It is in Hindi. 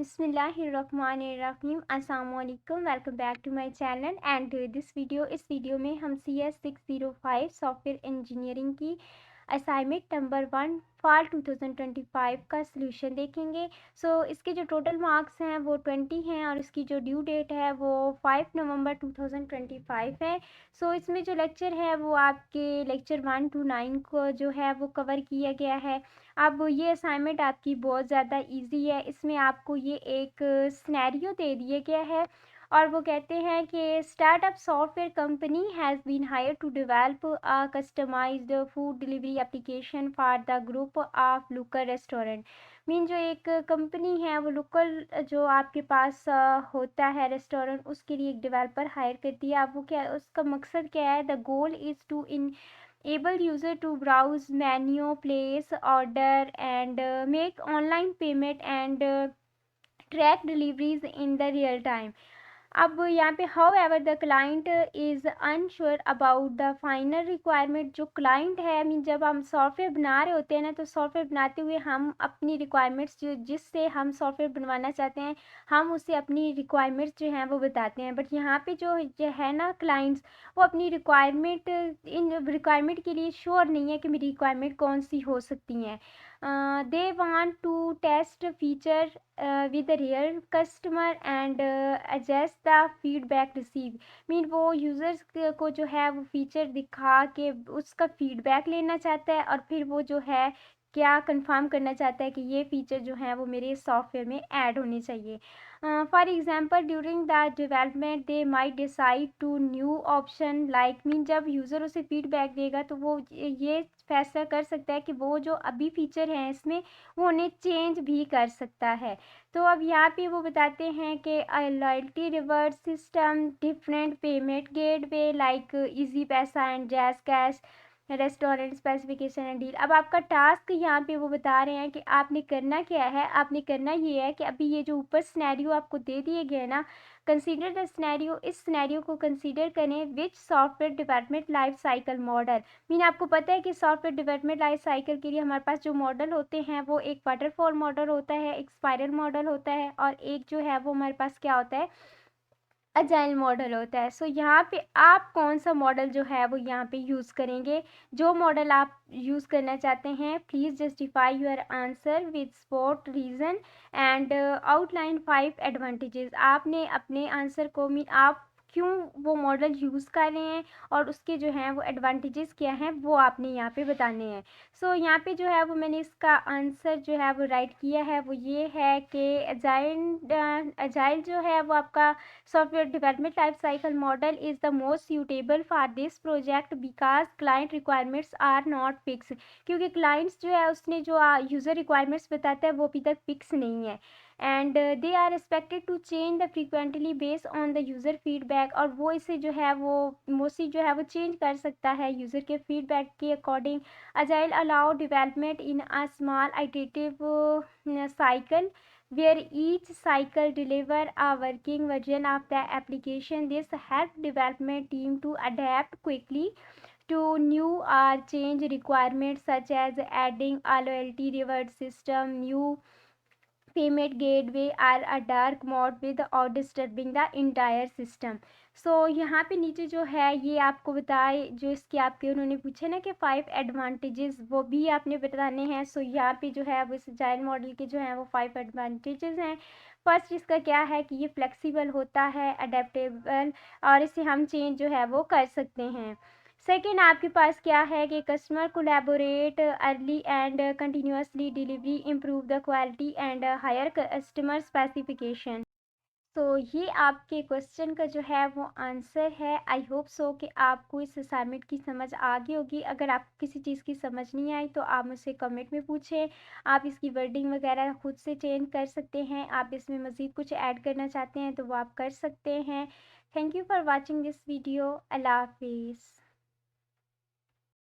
बिस्मिल्लाहिर्रहमानिर्रहीम अस्सलाम वालेकुम। Welcome back to my channel and इस वीडियो में हम CS 605 सॉफ्टवेयर इंजीनियरिंग की असाइनमेंट नंबर 1 फॉल 2025 का सलूशन देखेंगे। इसके जो टोटल मार्क्स हैं वो 20 हैं और इसकी जो ड्यू डेट है वो 5 नवंबर 2025 है। इसमें जो लेक्चर है वो आपके लेक्चर 1 to 9 को जो है वो कवर किया गया है। अब ये असाइनमेंट आपकी बहुत ज़्यादा इजी है। इसमें आपको ये एक सिनेरियो दे दिया गया है और वो कहते हैं कि startup software company has been hired to develop a customised food delivery application for the group of local restaurant. Mean जो एक कंपनी है वो लोकल जो आपके पास होता है रेस्टोरेंट, उसके लिए एक डेवलपर हायर करती है। अब वो क्या, उसका मकसद क्या है? The goal is to able user to browse menu, place order and make online payment and track deliveries in the real time. अब यहाँ पे however the client is unsure about the final requirement। जो client है, मीन जब हम सॉफ्टवेयर बना रहे होते हैं ना, तो सॉफ्टवेयर बनाते हुए हम अपनी रिक्वायरमेंट्स जो जिससे हम सॉफ्टवेयर बनवाना चाहते हैं, हम उसे अपनी रिक्वायरमेंट्स जो हैं वो बताते हैं। बट यहाँ पे जो है ना क्लाइंट्स, वो अपनी इन रिक्वायरमेंट के लिए श्योर नहीं है कि मेरी रिक्वायरमेंट कौन सी हो सकती हैं। They want to test feature with real customer and adjust the feedback receive. Mean वो यूज़र्स को जो है वो फीचर दिखा के उसका फीडबैक लेना चाहता है और फिर वो जो है क्या कंफर्म करना चाहता है कि ये फीचर जो है वो मेरे सॉफ्टवेयर में ऐड होने चाहिए। For example during the development they might decide to new option like. Mean जब यूज़र उसे फीडबैक देगा तो वो ये फैसला कर सकता है कि वो जो अभी फीचर हैं इसमें वो उन्हें चेंज भी कर सकता है। तो अब यहाँ पे वो बताते हैं कि loyalty reward system, different payment gateway like Easypaisa and JazzCash, restaurant specification and deal. अब आपका टास्क यहाँ पे वो बता रहे हैं कि आपने करना क्या है। आपने करना ये है कि अभी ये जो ऊपर सिनेरियो आपको दे दिए गए ना, कंसीडर द सिनेरियो, इस सिनेरियो को कंसीडर करें विच software development life cycle model. Mean आपको पता है कि सॉफ्टवेयर डेवलपमेंट लाइफ साइकिल के लिए हमारे पास जो मॉडल होते हैं वो एक वाटरफॉल मॉडल होता है, एक स्पाइरल मॉडल होता है और एक जो है वो हमारे पास क्या होता है, अजाइल मॉडल होता है। यहाँ पे आप कौन सा मॉडल जो है वो यहाँ पे यूज़ करेंगे? जो मॉडल आप यूज़ करना चाहते हैं, please justify your answer with spot reason and outline 5 advantages. आपने अपने आंसर को आप क्यों वो मॉडल यूज़ कर रहे हैं और उसके जो हैं वो एडवांटेजेस क्या हैं वो आपने यहाँ पे बताने हैं। यहाँ पे जो है वो मैंने इसका आंसर जो है वो राइट किया है, वो ये है कि अजाइल जो है वो आपका software development life cycle model is the most suitable for this project because client requirements are not fixed। क्योंकि clients जो है उसने जो user requirements बताता है वो अभी तक fix नहीं है and they are expected to change the frequently based on the user feedback। और वो इसे जो है वो मोस्टली जो है वो चेंज कर सकता है यूज़र के फीडबैक के according. agile allow development in a small iterative cycle where each cycle deliver a working version of the application। This help development team to adapt quickly to new or change requirements such as adding a loyalty reward system, new payment gateway or a dark mode without disturbing the entire system। यहाँ पे नीचे जो है ये आपको बताए, जो इसके आपके उन्होंने पूछे ना कि 5 एडवांटेजेस, वो भी आपने बताने हैं। यहाँ पे जो है वो इस अजाइल मॉडल के जो है वो 5 एडवांटेजेस हैं। फर्स्ट इसका क्या है कि ये फ्लेक्सिबल होता है, अडेप्टेबल, और इसे हम चेंज जो है वो कर सकते हैं। सेकेंड आपके पास क्या है कि customer collaborate early and continuously delivery improve the quality and higher customer specification. ये आपके क्वेश्चन का जो है वो आंसर है। आई होप सो कि आपको इस असाइनमेंट की समझ आ गई होगी। अगर आपको किसी चीज़ की समझ नहीं आई तो आप मुझसे कमेंट में पूछें। आप इसकी वर्डिंग वगैरह खुद से चेंज कर सकते हैं। आप इसमें मज़ीद कुछ ऐड करना चाहते हैं तो वो आप कर सकते हैं। Thank you for watching this video. Allah हाफिज़।